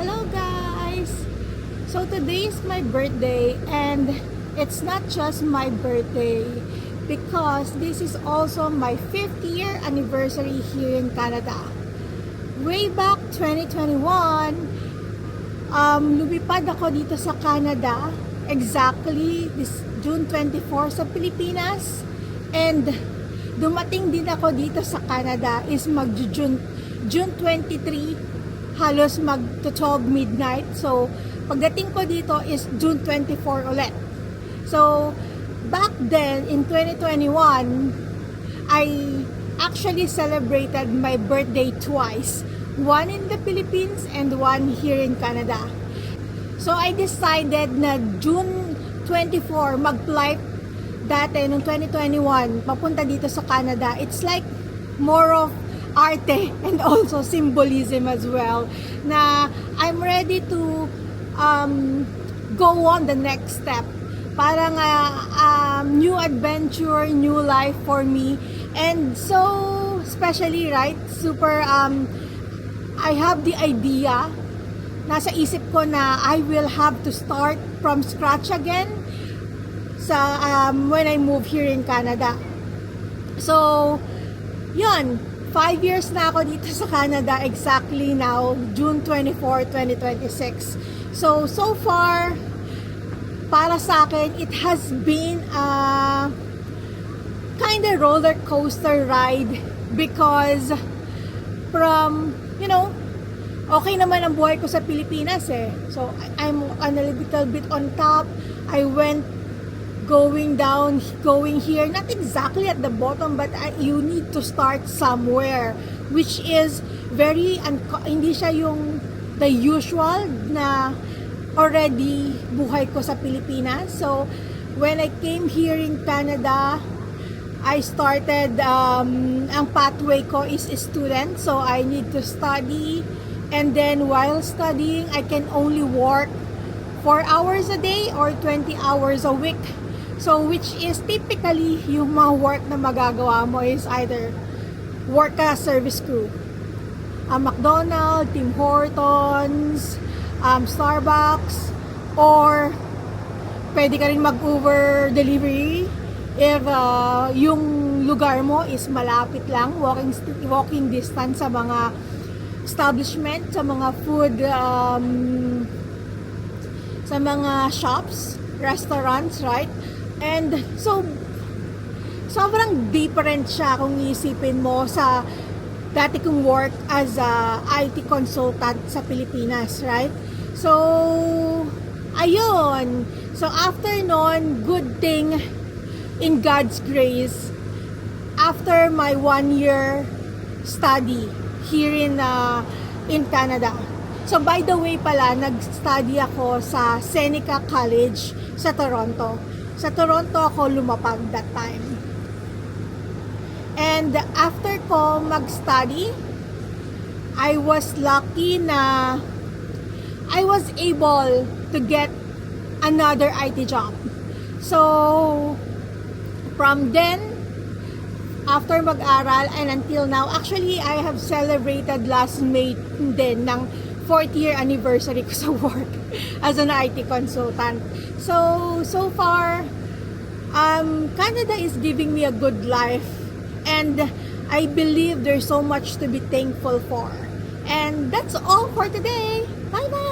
Hello guys! So today is my birthday and it's not just my birthday because this is also my 5th year anniversary here in Canada. Way back 2021, lumipad ako dito sa Canada exactly this June 24 sa Pilipinas, and dumating din ako dito sa Canada is June 23, halos mag-12 midnight. So, pagdating ko dito is June 24 ulit. So, back then, in 2021, I actually celebrated my birthday twice. One in the Philippines and one here in Canada. So, I decided na June 24, mag-flight dati noong 2021, papunta dito sa Canada. It's like more of arte and also symbolism as well, na I'm ready to go on the next step. Parang new adventure, new life for me. And so, especially, right, super, I have the idea, nasa isip ko na I will have to start from scratch again sa when I move here in Canada. So, yun, 5 years na ako dito sa Canada exactly now, June 24, 2026. So far, para sa akin, it has been a kind of roller coaster ride because from, okay naman ang buhay ko sa Pilipinas eh. So, I'm a little bit on top. I went going down, going here, not exactly at the bottom, but you need to start somewhere, which is very, hindi siya yung the usual na already buhay ko sa Pilipinas. So, when I came here in Canada, I started, ang pathway ko is a student, so I need to study, and then while studying, I can only work 4 hours a day or 20 hours a week. So, which is typically yung mga work na magagawa mo is either work as service crew. McDonald's, Tim Hortons, Starbucks, or pwede ka rin mag-Uber delivery if yung lugar mo is malapit lang, walking distance sa mga establishment, sa mga food, sa mga shops, restaurants, right? And so, sobrang different siya kung isipin mo sa dati kong work as a IT consultant sa Pilipinas, right? So, ayun. So, after nun, good thing, in God's grace, after my 1-year study here in Canada. So, by the way pala, nag-study ako sa Seneca College sa Toronto. Sa Toronto ako lumapag that time. And after ko mag-study, I was lucky na I was able to get another IT job. So, from then, after mag-aral and until now, actually, I have celebrated last May din ng 4th year anniversary ko sa work as an IT consultant. So far, Canada is giving me a good life, and I believe there's so much to be thankful for. And that's all for today. Bye-bye!